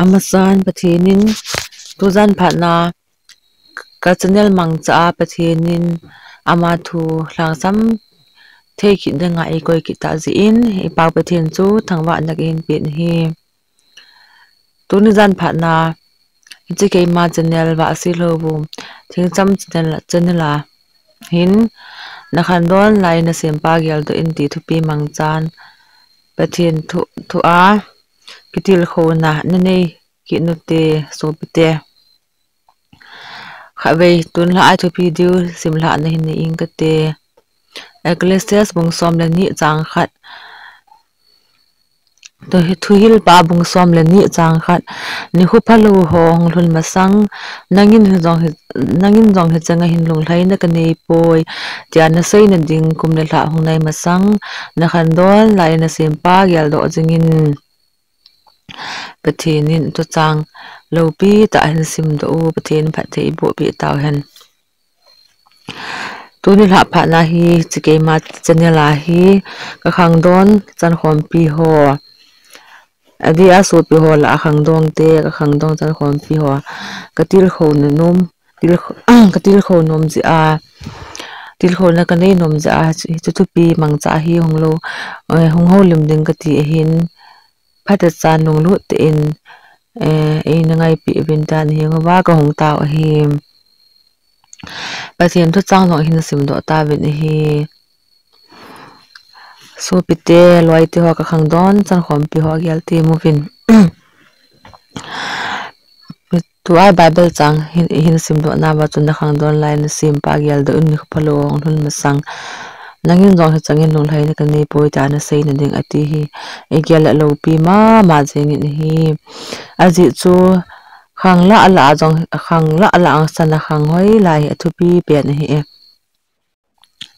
Amasan pathinin tuzan phatna ka channel mangcha pathinin ama thu langsam theki denga ekoi ki ta ji in ipa pathin chu thangwa nakin pin hi tunizan phatna chike ma channel wa asilobu thingcham channel hin nakhan don laina sempa gyal do in ti thupi mangchan pathin thu a kitil khona nanei ki nute sobite khawei tun la ai thupi diu simla na hin ni ingate Ecclesiastes bung som le ni chang khat to thu hil pa bung som le ni chang khat ni khu phalu hong lun masang nangin jong he changa hin lung hlai na kani poi tia na sei na ding kum le la hong nai masang na khan don lai na sempa gyal do jingin pathinin to chang lopi ta hin sim do pathin phat thei bo bi taw hen tuni la pha na hi chike ma channel a hi ka khang don chan khom pi ho adi a so pi ho la khang dong te ka khang dong chan khom pi ho katil kho na nom katil kho nom ji a til kho na ka nei nom ja chu chu pi mang cha hi hong lo hong ho lim ding ka ti hin phat cha nong lu te in na ngai pi vin tan hi wa ka hong ta hi pathian thu chang no hin sim do ta vin hi so pite loi te ho ka khang don chan khom pi ho gyal ti mu vin tu ai bible chang hin sim do na ba chun na khang don line sim pa gyal do in phalo ong hun masang nangin jong changin nong lai na kan nei poi ta na sei na ding ati hi e gyal lo pi ma jeng in hi aji chu khang la la ang sana khang hoi lai athu pi pen hi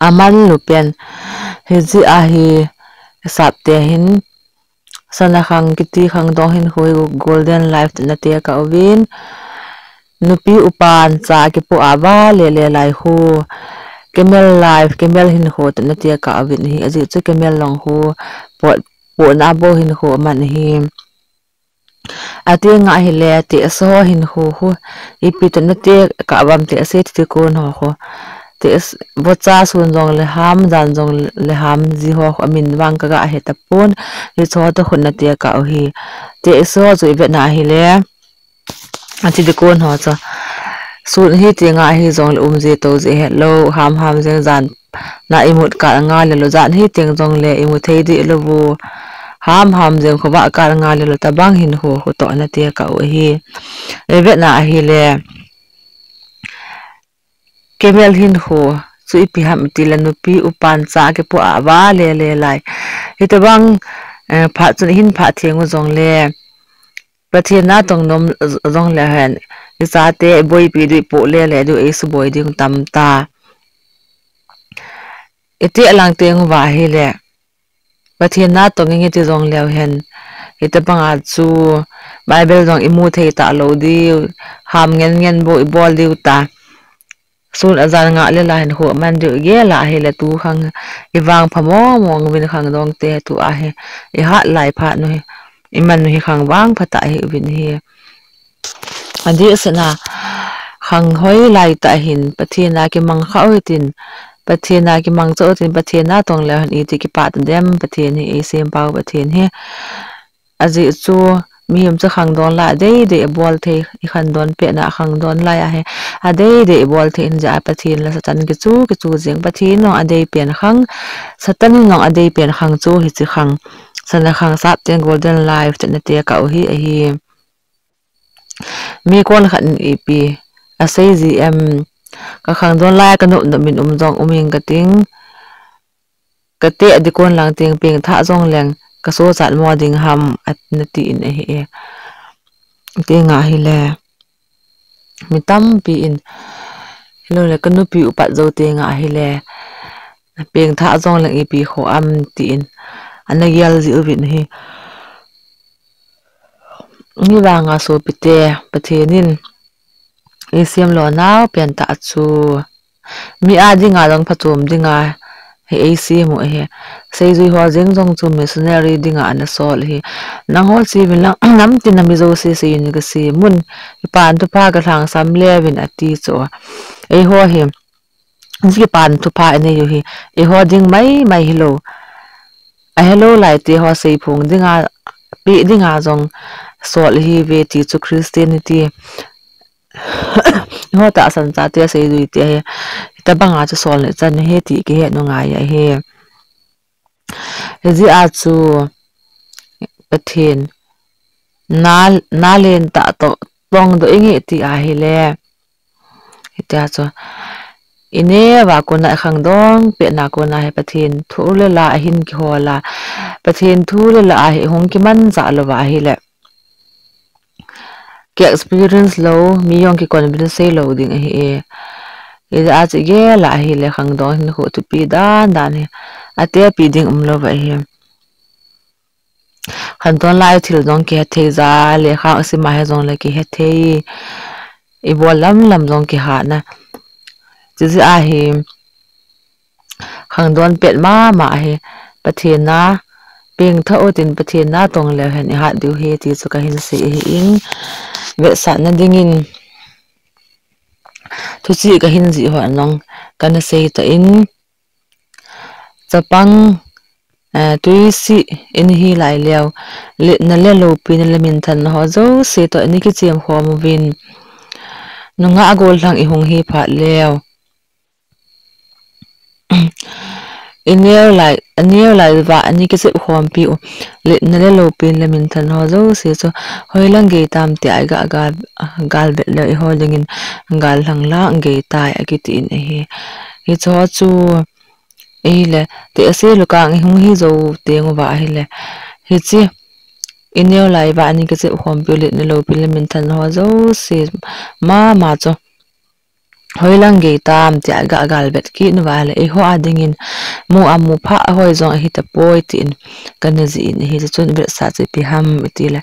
aman lu pen he ji a hi sap te hin sana khang kiti khang dong hin hoi golden life na te ka win nupi upan cha ki pu awa le lai hu camel life camel hin ho na te ka win hi aji chu camel long hu po na bo hin ho man hi ati nga hi le te so hin hu ipi to na te ka wam te ase ti ko no ho te bocha sun jong le ham dan jong le ham ji ho amin wang ka ga he ta pon hi cho to khun na te ka hi te so chu ve na hi le ati de ko no cha sun hi te nga hi jong le je to je hello ham jeng jan na imut ka nga le lo jan hi teng jong le imu thei di lo bu ham jeng khowa ka nga le lo ta bang hin ho to na te ka hi ve na hi le kemel hin ho chu ipi ham tilanu pi upan cha ke pu awa le lai hita bang pha chun hin pha thengu jong le pathian na tong nom jong le han isa te boi pi di po le du e su boi ding tam ta eti alang teng wa hi le pathian na tong nge ti jong le hen hita bang a chu bible jong imu thei ta lo di ham ngen bo i bol di ta sun azan nga le la hen ho man du ge la he le tu khang iwang phamo mong win khang dong te tu a he I ha lai pha no he iman no he khang wang phata he win he adi sana khang hoi lai ta hin pathina ki mang khau tin pathina ki mang cho tin pathina tong le han I ti ki pa dem pathin he sem pau pathin he aji chu mi hum cha khang don la de bol the I khan don pe na khang don la ya he a de bol the in ja pathin la satan ki chu jeng pathin no a de pen khang satan no a de pen khang chu hi chi khang sana khang sap ten golden life te na te ka hi mi kon khan ep a sei gm ka khang don la ka no min jong uming ka ting ka te adi kon lang ting ping tha jong leng ka so chat mo ding ham at na ti in hi te nga hi le mi tam pi in lo le ka nu pi upat zo te nga hi le ping tha jong leng ep kho am ti in ana yal ji ubin hi ni wa nga so pite pathenin isiam lo naw pen ta chu mi a dinga long phachum dinga he AC mo he sei zui ho jeng jong chu missionary dinga an sol hi nang hol si bin lang nam tin mi zo se se ni ga si mun pan tu pa ga thang sam le bin ati cho e ho hi ji pan tu pa ne yu hi e ho ding mai hello a hello lai ti ho sei phung dinga pi dinga jong sol hi ve ti chu Christianity ho ta san cha te sei zui te he ta banga chu sol ne chan he ti ki he no nga ya he ji a chu pathin na len ta to tong do ingi ti a hi le ita chu ine wa ko na khang dong pe na ko na he pathin thu le la hin ki hola pathin thu le la hi hong ki man za lo wa hi le ki experience lo mi yong ki confidence sei lo ding hi e ida a chi ge la hi le khang dong hin ho tu pi dan he ate pi ding lo wa hi khan ton lai thil dong ki the za le kha si ma he jong le ki he the I bo lam dong ki ha na chi a hi khang don pet ma he pathin na ping tha o tin pathin na tong le han ha du he ti chu ka hin se hi in ve sa na ding in thu chi ka hin ji ho nong kan se ta in chapang tui si in hi lai leo le na le lo pin le min than ho zo se to ni ki chem ho mu win nunga agol thang I hong hi pha leo anier lai wa ani ki se khom pi u le na le lo pin le min than ho zo se cho hoi lang ge tam ti ai ga gal be le ho dingin gal lang la ge tai a ki tin hi cho chu le te ase lu ka ngi hung hi zo te ngo ba hi le hi chi ineo lai ba ani ke che khom pi le ne lo pi le min than ho zo se ma cho hoi lang ge tam ti ga gal bet ki nu wa le ho adingin mu amu pha hoi zo hi ta poi tin kan ji in hi chun be sa che pi ham ti le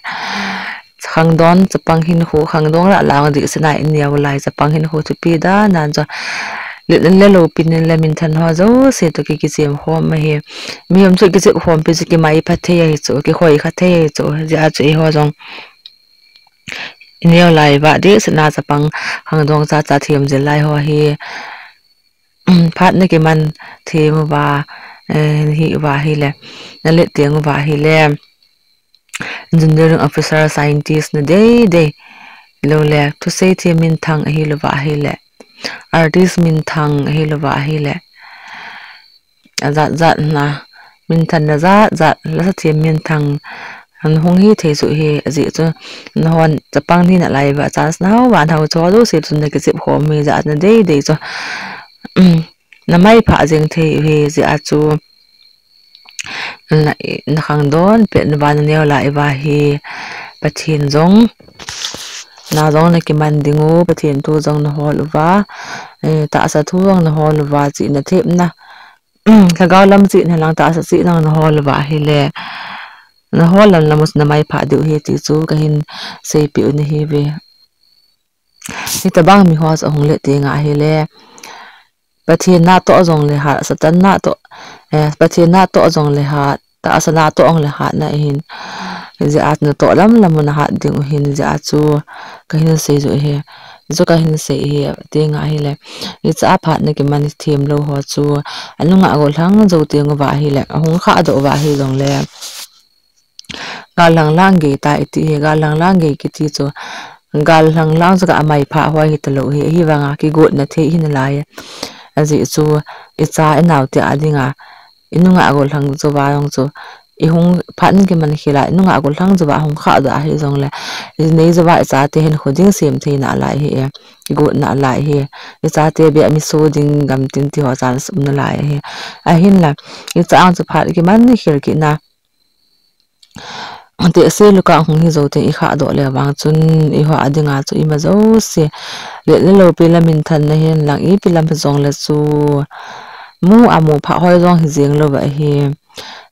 khang don chapang hin ho khang dong la lang di sna in ya lai chapang hin ho chu pi da nan cho le lo pin le min than ho zo se to ki chem ho ma he mi am chu ki che hom pi ki mai pha the ye chu ki khoi kha the ye chu ja chu ho jong ineo lai ba de sna chapang hang dong cha thiam je lai ho hi phat ne ki man the mu ba hi wa hi le na le tiang wa hi le engineering officer scientist na de lo le to say the min thang hi lo wa hi le artist min thang hi lo wa hi le zat na min than na zat la sa thiam min thang han hong hi the su hi aji chu non chapang ni na lai ba chance na wan hau cho do se chun na ke chep khom mi za na de cho na mai pha jeng the hi ji a chu na khang don pe na ban ne la ba hi pathin jong na jong na ki man dingu pathin tu jong na hol wa ta sa thu jong na hol wa chi na thep na thagaw lam chi na lang ta sa chi na hol wa hi le na holan lamus na mai pha du he ti chu ka hin se pi u ni hi ve ni ta bang mi hos ong le te nga hi le pathin na to jong le ha satan na to pathin na to jong le ha ta asana to ong le ha na hin ji at na to lam na ha ding u hin ja chu ka hin se ju he zo ka hin se hi te nga hi le ni cha pha na ki man thim lo ho chu anunga gol hang zo te nga wa hi le hong kha do wa hi jong le galang lang ge ta iti galang lang ge ki ti cho galang lang cho ka mai pha hoi hi to lo hi wanga ki go na the hin lai aji chu icha enau te adinga inunga gol hang cho wa yong cho I hung phan ki man khila inunga gol hang cho wa hung kha da hi jong le nei zo wa cha te hin khoding sem the na lai hi go na lai hi icha te be mi so ding gam tin ti ho chan sum na lai hi a hin la icha ang cho phat ki man khir ki na te se luka hung hi zo te I kha do le wang chun I ho adinga chu I ma zo se le lo pi la min than na hen lang I pi lam zong le chu mu amu pha hoi zong hi jeng lo ba hi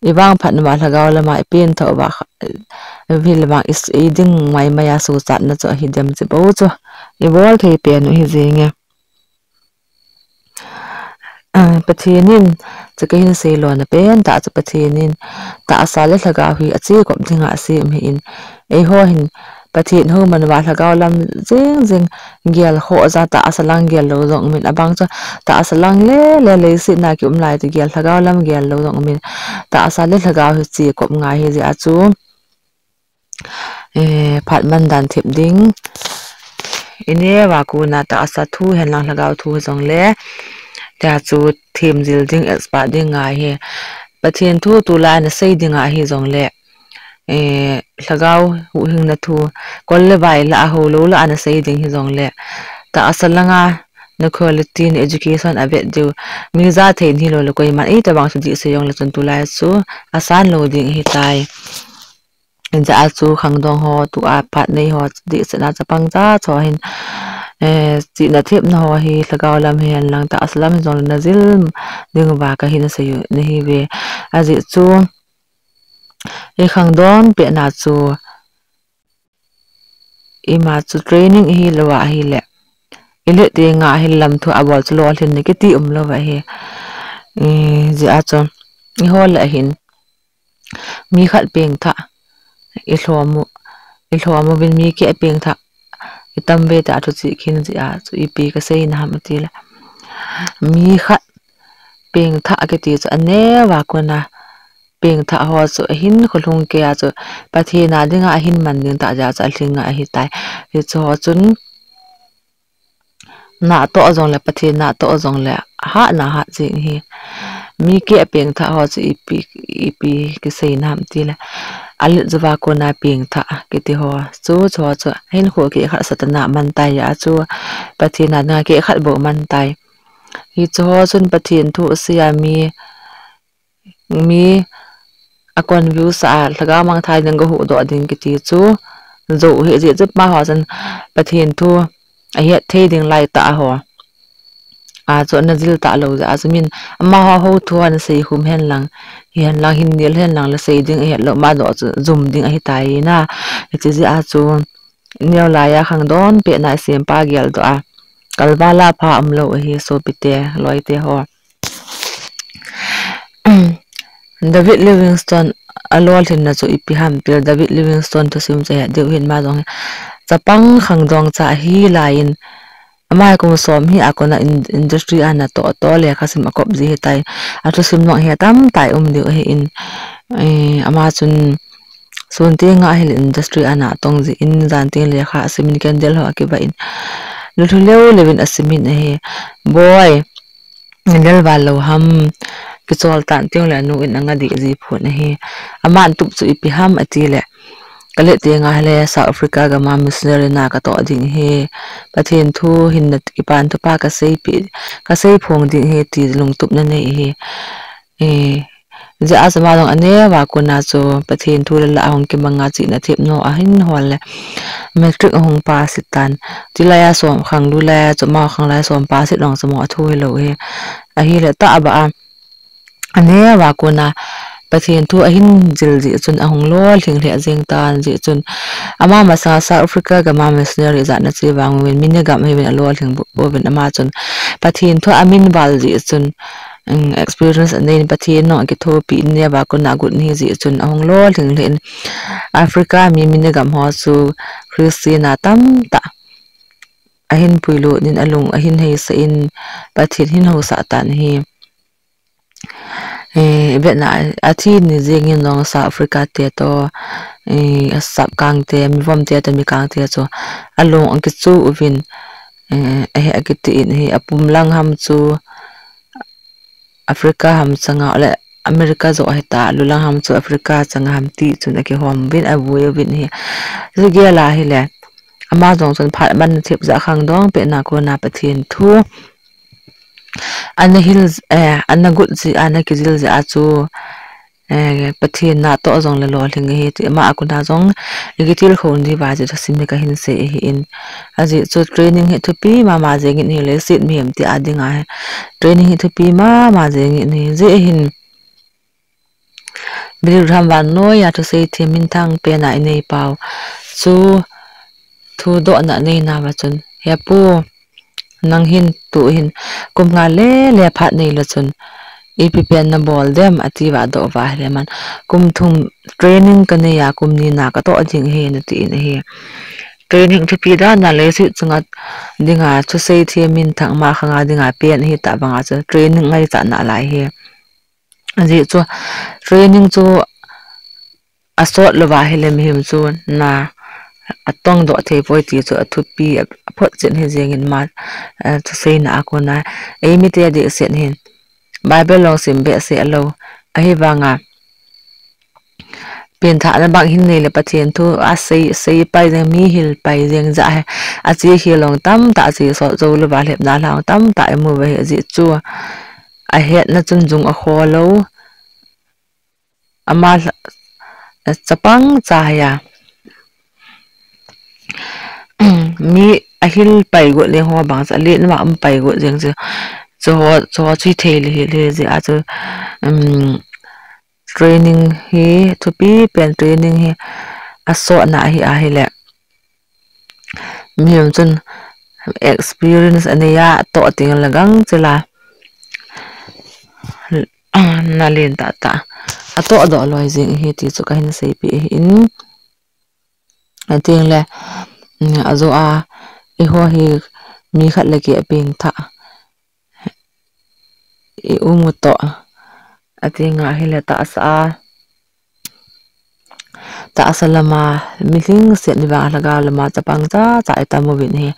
I wang phat na ma lagaw la mai pen tho ba vil wang is I ding mai maya su chat na cho hi dem che bo cho I bol thei pen hi jeng pathianin chakahin seilon pen ta cha pathianin ta asale thlaga hi achi kom thinga sim hi in ei ho hin pathin ho manwa thlagaw lam jeng jeng gial ho za ta asalang gial lo zong min abang cha ta asalang le si na ki umlai ti gial thlagaw lam gial lo zong min ta asale thlagaw hi chi kom nga hi ji achu phatman dan thip ding ine wa ku na ta asa thu hen lang thlagaw thu zong le ta chu thim jil ding expat ding nga hi pathian thu tu la na sei dinga hi zong le thlagaw hu hing na thu kol le bai la ho lo la na sei ding hi zong le ta asalanga na quality in education abet du mi za thein hi lo koi man ei ta bang su di se yong la chun tu lai chu asan lo ding hi tai in za chu khang dong ho tu a phat nei ho di se na chapang cha cho hin chi na thep na ho hi thlagaw lam hian lang ta aslam zong na zil ding ba ka hin se yu ni hi ve aji chu e khang don pe na chu ima chu training hi lawa hi le ile te nga hi lam thu abol chu lo hin ni ki ti lo wa hi ji a chon i hol a hin mi khat peng tha i hlomu bin mi ki peng tha i tambe ta thu chi khin ji a chu i pi ka sei na ham ti la mi khat peng tha ke ti chu ane wa ko na peng tha ho chu hin khulung ke a chu pathi na dinga hin man din ta ja cha thlinga hi tai hi chu ho chun na to azong le pathi na to azong le ha na ha jing hi mi ke peng tha ho chu ipi ke sei nam ti la al zawa ko na peng tha ke ti ho chu chu hin ho ke kha satana man tai ya chu pathi na na ke khat bo man tai hi chu ho chun pathin thu sia mi akon view sa thlaga mang thai nang go hu do ding ki ti chu zo hi je chup ma ho chan pathin thu a he thei ding lai ta ho a cho na zil ta lo za azmin amma ho thu an sei hum hen lang hian lang hin nil hen lang la sei ding he lo ma do zum ding a hi tai na chi ji a chu neo la ya khang don pe na sem pa gel do a kalbala pha am lo hi so pite loite ho David Livingstone alol hin na chu ipiham pil David Livingstone to sim che de hin ma dong chapang khang dong cha hi lain amai ko som hi akona industry ana to le khasim akop ji tai atu sim no he tam tai de he in ama chun sun te nga hil industry ana tong ji in zan te le kha simin candle ho ke ba in lu leu levin asimin he boy ngel ba lo ham ki chol tan tiong la nu in anga di ji phun he aman tup chu ipi ham ati le kale te nga le South Africa ga ma missionary na ka to ding he pathen thu hin na ki pan thu pa ka sei pi ka sei phong ding he ti lung tup na nei he ja asama dong ane wa ko na cho pathen thu la hong ki manga chi na thep no a hin hol le metric hong pa sitan tilaya som khang lu la cho ma khang la som pa sit long samo thu he lo he a hi le ta ba ane wa ko na pathian thu ahin jil ji chun ahong lol thing le jeng tan ji chun ama ma sa South Africa ga ma missionary za na chi wang win min gam he win lol thing bo win ama chun pathian thu amin bal ji chun experience and then pathian no ki tho pi ne ba ko na gut ni ji chun ahong lol thing le Africa mi min gam ho chu Christina tam ta ahin puilo nin alung ahin he sa in pathian hin ho sa tan hi Vietnam athi ni jeng in long South Africa te to sap kang te mi vom te mi kang te cho along ang ki chu uvin he akiti in he apum lang ham chu Africa ham changa le America zo heta lulang ham chu Africa changa ham ti chun ki hom bin abu vin he zugia la hi le ama jong chun phat ban thep za khang dong pe na ko na pathin thu ana hills ana gut ji ana kizil ji achu pathin na to jong le lo hling hi ti ma akuna jong igitil khon di ba ji thasimi ka hin se hi in aji chu training he thupi ma jeng in le sit mi am ti adinga training he thupi ma jeng in je hin bil ram ban no ya to sei themin thang pe na nei pau chu thu do na nei na ba chun he pu nang hin tu hin kum nga le phat nei la chun EPPN na bol dem ativa do va man kum thum training kane ya kum ni na ka to jing he na ti na he training thi pi da na le si chunga dinga chu sei thi min thang ma khanga dinga pen hi ta banga chu training ngai cha na lai he ji chu training chu asot lo wa hele mi him chu na atong do the poi ti chu athu pi phot chen he jeng in ma chu sei na ko na ei mi te de sen hin Bible long sim be se lo a hi banga pen tha na bang hin nei le pathian thu a sei pai jeng mi hil pai jeng za he a chi hi long tam ta chi so zo lo ba lep na lang tam ta mu ve ji chu a het na chun jung a kho lo ama chapang cha ya mi a hil pai go le ho bang sa le na am pai go jeng cho chui thei le ji a chu training hi to be pen training hi aso na hi a hi le mi chun experience ania to ting lagang chela na len ta ato do loi jing hi ti chu ka hin sei pi in ating le azo a I ho hi mi khat le ke ping tha I umuto atinga hi le ta asalama miling se ni ba laga lama chapang cha ta mo bin hi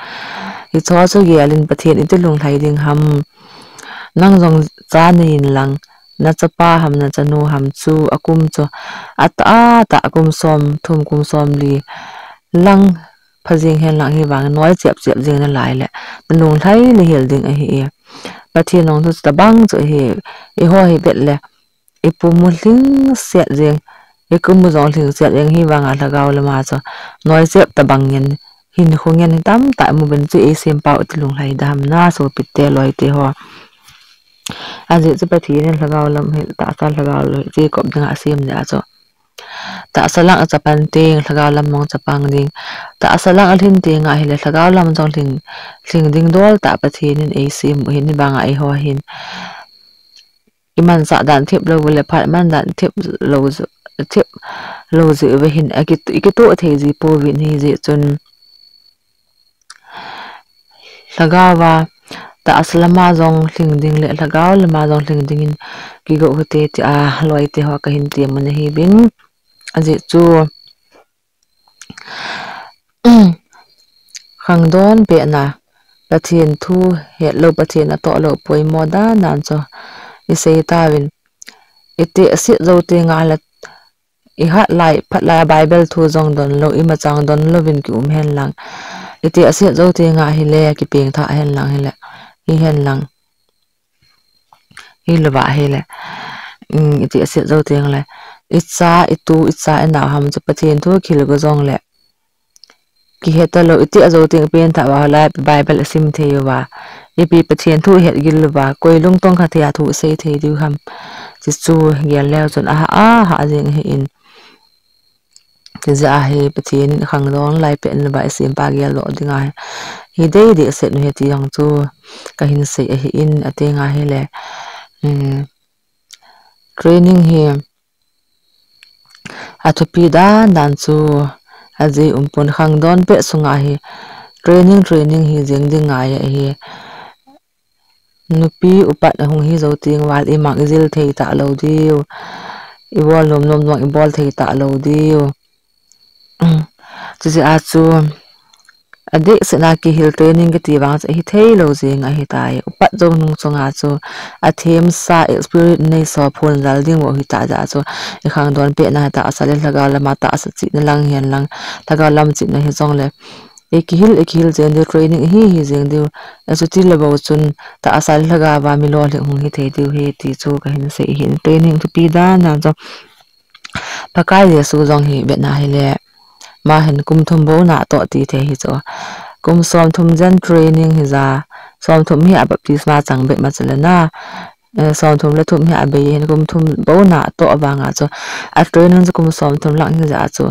I cho chu ge alin pathian I lung thai ding ham nang jong cha nin lang na chapa ham na chanu ham chu akum chu ata ta akum som thum kum som li lang phajing hen lang hi wang noi chep jing na lai le lung thai le hel ding a hi pathian nong chu ta bang chu hi I ho hi bet le I pu mu ling se jing I kum mu jong ling se jing hi wang a lagaw le ma chu noi chep ta bang yen hin khongen tam ta mu ben chu e sem pau ti lung lai dam na so pitte loi te ho aje chu pathian lagaw lam he ta ta lagaw lo je kop danga sem ja chu ta salang chapan ting lagaw lam mong chapang ding ta salang alhin ting a hile lagaw lam jong ling ding dol ta pathian e sem hin banga I ho hin iman sa dan thep lo le phat man dan thep lo zu ve hin akito the ji po vin hi ji chun lagawa ta aslama jong ling ding le lagaw lama jong ling ding in ki go hote ti a loi te ho ka hin ti man hi bin aje chu khang don pe na pathian thu het lo pathian to lo poi mo da nan cho I sei ta win ite asi zo te nga la I hat lai phat la Bible thu jong don lo I ma chang don lo win ki hen lang ite asi zo te nga hi le ki peng tha hen lang hele hi hen lang hi lo ba hele ite asi zo te nga le itsa na ham chu pathian thu khil go jong le ki heta lo ite zo te pen tha wa la Bible asim the yo wa ipi pathian thu het gil ba koi lung tong kha thia thu sei the du ham chi chu gel leo chon ha jing he in ti za he pathian khang dong lai pe n ba sim pa gel lo dinga hi dei de se nu he ti yang chu ka hin sei a hi in atenga he le training he athopi da dan chu aje umpon khang don pe sunga hi training hi jeng dinga ya hi nupi upat hong hi zo ting wal I mak zil thei ta lo diu I wal nom I bol thei ta lo diu chu a chu ade sena ki hil training ke ti wang hi thei lo jing a hi tai upat zo nung chonga chu a them sa experience nei so phon dal ding wo hi ta ja chu I khang don pe na ta asale laga lama ta asa chi na lang hian lang laga lam chi na hi jong le ekihil zen de training hi jeng de azuti lebo chun ta asal laga wa mi lo le hung hi thei du he ti chu ka hin se hin training to pi da na jo pakai de su jong hi bet na hi le ma hen kum thum bo na to ti the hi cho kum som thum jan training hi za som thum hi baptisma chang be ma chalana som thum le thum hi abe hen kum thum bo na to awanga cho a training kum som thum lang hi za cho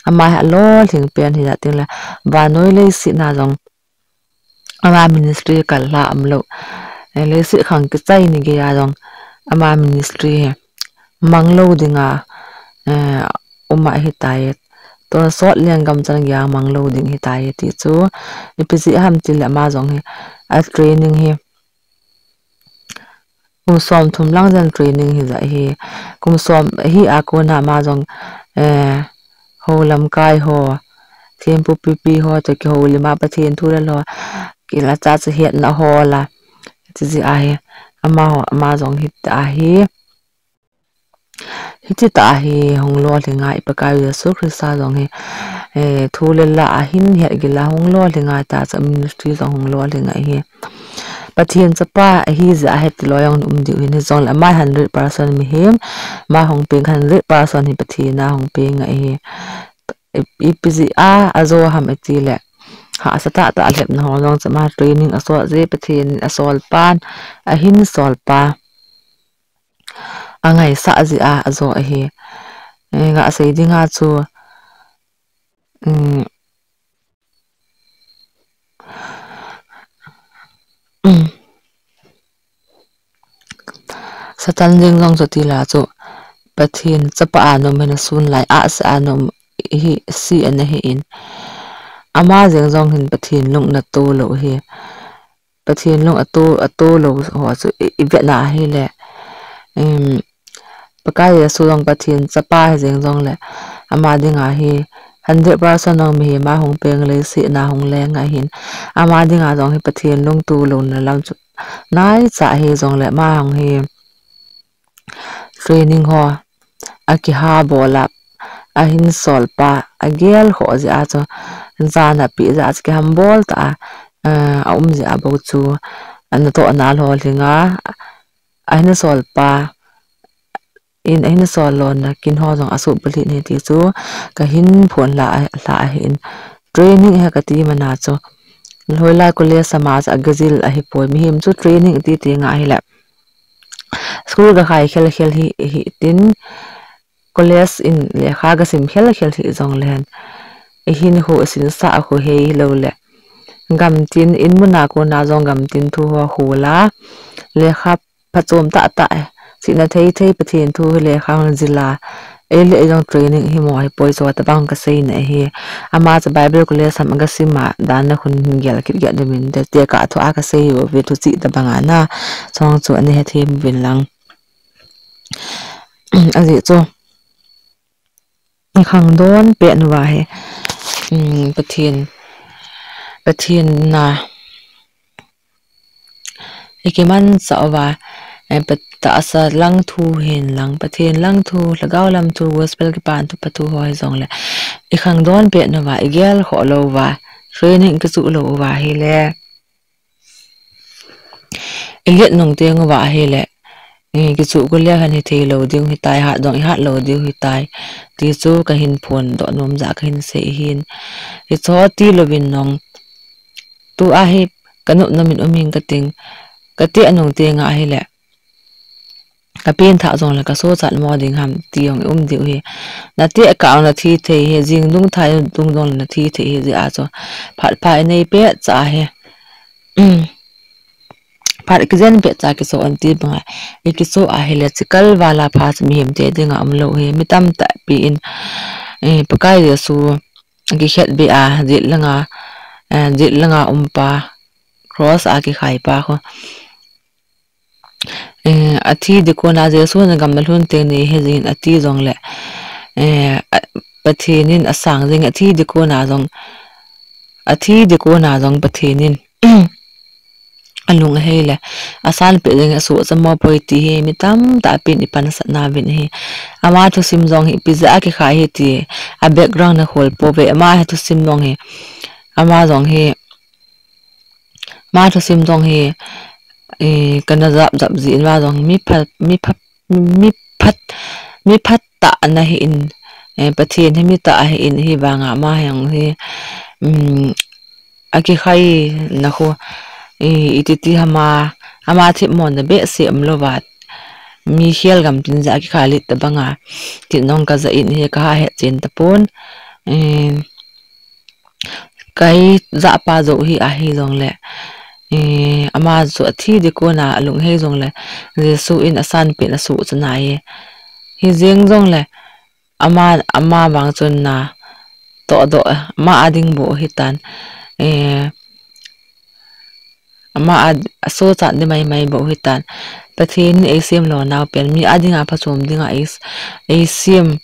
ama ha lo thing pen hi za ting la ba noi le si na jong ama ministry kala amlo le si khang ke chai ni ge ya jong ama ministry he manglo dinga uma hi tai to sot liang gam chang ya manglo ding hi tai ti chu ipisi ham til ama jong he a training he kum som thum lang jan training hi za hi kum som hi a ko na ma jong ho lam kai ho thiam pu pi ho to ki ho li ma pa thien thu la lo ki la cha che het na ho la chi ji a hi ama ho ama jong hi ta hi hi chi ta hi hong lo le ngai pa ka yu su khrista jong hi thu le la a hin he gi la hong lo le ngai ta cha ministry jong hong lo le ngai hi pathian chapa hi za het loyang di win zon la mai 100% mi hem ma hong peng 100% hi pathian na hong peng ai ipzi azo ham etile ha sata ta alhep na ho long chama training aso je pathian asol pan a hin sol pa angai sa ji a azo hi nga sei dinga chu satan jing long so ti la chu pathian chapa anom hena sun lai a sa anom hi si an hi in ama jeng jong hin pathian lung na to lo hi pathian lung ato lo ho chu I vet na hi le pakai ya su long pathian chapa jeng jong le ama dinga hi 100% nong mi ma hong peng le si na hong le nga hin ama dinga jong hi pathian lung tu lo na lam chu nai cha hi jong le ma hong hi training ho aki ha bola ahin solpa agel ho ji a cho zana pi za ki ham bol ta ji a bo chu an to anal ho linga ahin solpa in sol lon na kin ho jong asu bali ni ti chu ka hin phon la hin training ha ka ti mana cho loila ko le samaj agazil a hi poi mi him chu training ti ti nga hi la school ga khai khel hi tin college in le kha ga sim khel hi jong len hin ho sin sa ho he lo le gam tin in muna ko na jong gam tin thu ho hula le kha phachom ta ta sina thei pathian thu le khang zila ele jong training hi mo ai poi so ta bang ka sei na hi ama cha bible ko le sam ga sima dan na khun gel ki ga de min de te ka thu a ka sei wo ve thu chi ta banga na chong chu ani he them bin lang azi chu khang don pe nu wa he pathian na ikiman sawa ta asa lang thu hen lang pathian lang thu lagaw lam thu gospel ki pan thu patu hoi jong le I khang don pe no wa igel ho lo wa training ka chu lo wa hi le iget nong te ngo wa hi le ki chu ko le han hi the lo ding hi tai ha dong ha lo ding hi tai ti chu ka hin phon do nom za ka hin se hin hi cho ti lo bin nong tu a hi kanu namin uming ka ting ka te anong te nga hi le ka pen tha jong la ka so chat mo ding ham tiong di hi na te ka na thi the he jing dung thai dung dong na thi the he ji a cho phat phai nei pe cha he phat ki jen pe cha ki so an ti ba ki so a he le chikal wala phas mi hem te dinga am lo he mi tam ta pi in pakai ye su ki het bi a jit langa umpa cross a ki khai pa kho athi de ko na je so na gam na hun te ni he jin ati jong le pathinin asang jing athi de ko na jong pathinin alung hele asan pe jing so chamo poi ti he mi tam ta pin ipan sa na vin he ama thu sim jong hi pizza ki khai he ti a background na hol po ve ama he thu sim jong he ama jong he ma thu sim jong he kana zap ji in wa jong mi phat ta na hi in pathian he mi ta hi in hi banga ma yang hi aki khai na ho ititi ama thi mon na be se amlo wat mi hial gam tin za ki khali ta banga ti nong ka za in he ka he chen ta pon cái dạ pa dấu hi hi dòng lệ ama zo thi de ko na lung he dòng lệ Jesu in asan pe na su chana ye hi jeng dòng lệ ama bang chun na to do ma ading bo hitan ama so chan de mai bo hitan pathin acm lo naw pen mi adinga phachom dinga acm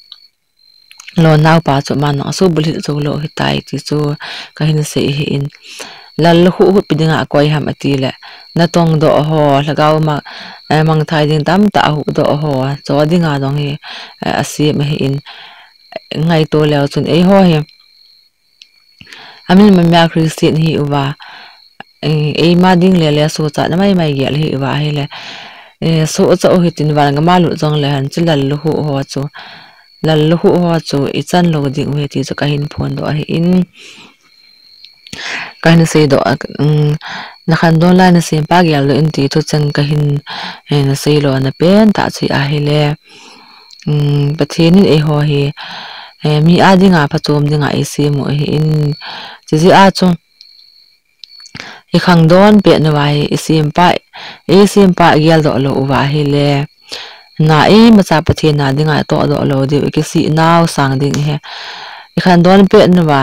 lo naw pa chu man so bulit zo lo hitai ti chu ka hin se hi in lal hu hu pidinga koi ham atile na tong do ho lagaw ma mang thai ding tam ta hu do ho cho dinga dong hi acm hi in ngai to leo chun ei ho hi amin ma christian hi uwa ei ma ding le le so cha na mai gel hi wa hi le so cha o hi tin wa nga ma lu jong le han chi lal hu ho chu lal hu ho chu i chan lo ding we ti chu ka hin phone do hi in ka hin se do na khan don la na sem pa gel lo in ti chu chang ka hin na se lo na pen ta chi a hi le pathin ei ho hi mi a dinga phachom dinga e se mo hi in chi a chu i khang don pe na wai sim pa gel do lo wa hi le na ma cha pathin na dinga to do lo di ki si naw sang ding he i khang don pe na wa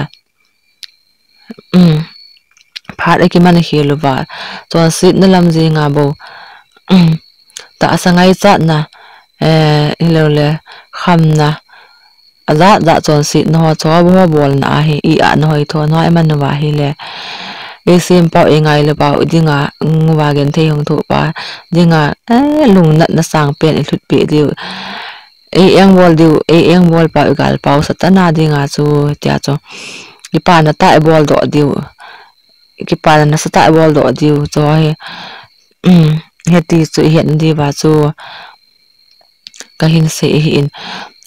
phat ki man hi lo wa chon sit na lam ji nga bo ta sangai cha na lo le kham na aza za chon sit no cho bo bol na hi I a no hi tho no man wa hi le sim pa ngai le pa dinga wa gen the hong thu pa dinga lung nat na sang pen thut pe diu eng bol pa gal pau satana dinga chu tia chu ki pa na ta bol do diu ki pa na sa ta bol do diu cho he he ti chu hiện di ba chu ka hin se hi in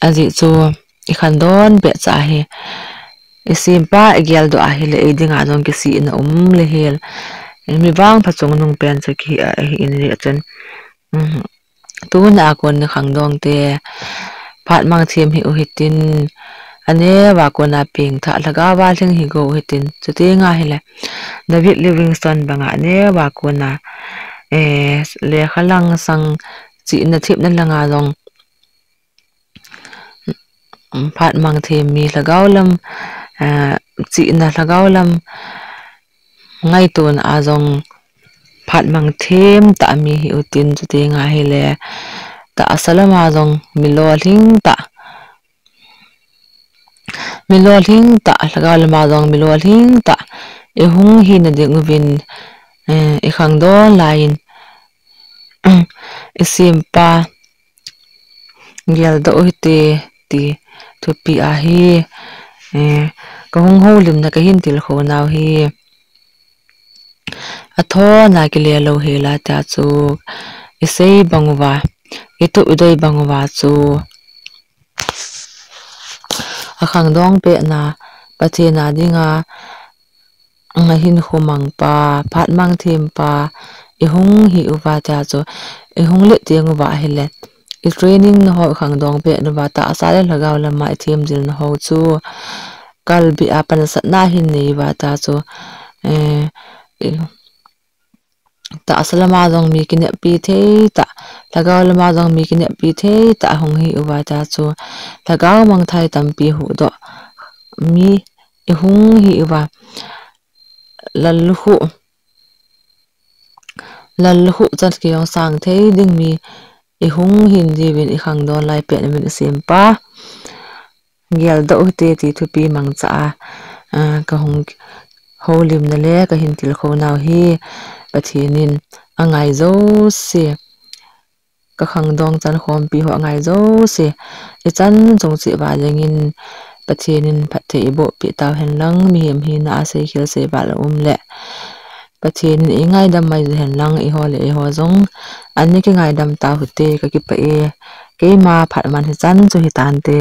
aji chu I khan don be cha he sim pa gel do a hi le dinga dong ki si na le hel mi bang phachong nung pen che ki in ri chen tu na kon na khang dong te phat mang thiam hi u hitin ane wa ko na ping tha laga wa thing hi go hitin chute nga hi le David Livingston banga ne wa ko na le khalang sang chi na thip na langa dong phat mang thiam mi lagaw lam chi na lagaw lam ngai ton a jong phat mang them ta mi hi utin chute nga hi le ta asalama jong milo hling ta lagaw lama jong milo hling ta e hung hi na ding win e khang do line e simpa gel do te ti to pi a hi ka hung ho lim na ka hin til kho naw hi atho na ki le lo he la ta chu isei bangwa itu udoi bangwa chu akhang dong pe na pathe na dinga nga hin khomang pa phat mang them pa I hung hi uwa ta chu I hung le tiang wa hele I training no ho khang dong pe no wa ta asale lagaw la mai them dil no ho chu kal bi apan sat na hin nei wa ta chu ta asalama jong mi kin pi the ta lagaw lama jong mi kin pi the ta hong hi uwa ta chu lagaw mang thai tam pi hu do mi I hung hi uwa lalhu chat ki yong sang the ding mi I hung hin ji win I khang don lai pe min sim pa gel do te ti thu pi mang cha ka hung holim na le ka hin til kho naw hi pathinin angai zo se ka khang dong chan khom pi ho angai zo se I chan chong chi wa lengin pathinin phathe bo pi taw hen lang mi hem hi na se khil se ba la le pathin I ngai dam mai hen lang I ho zong an ni ki ngai dam ta hu te ka ki pa ke ma phat man hi chan chu hi tan te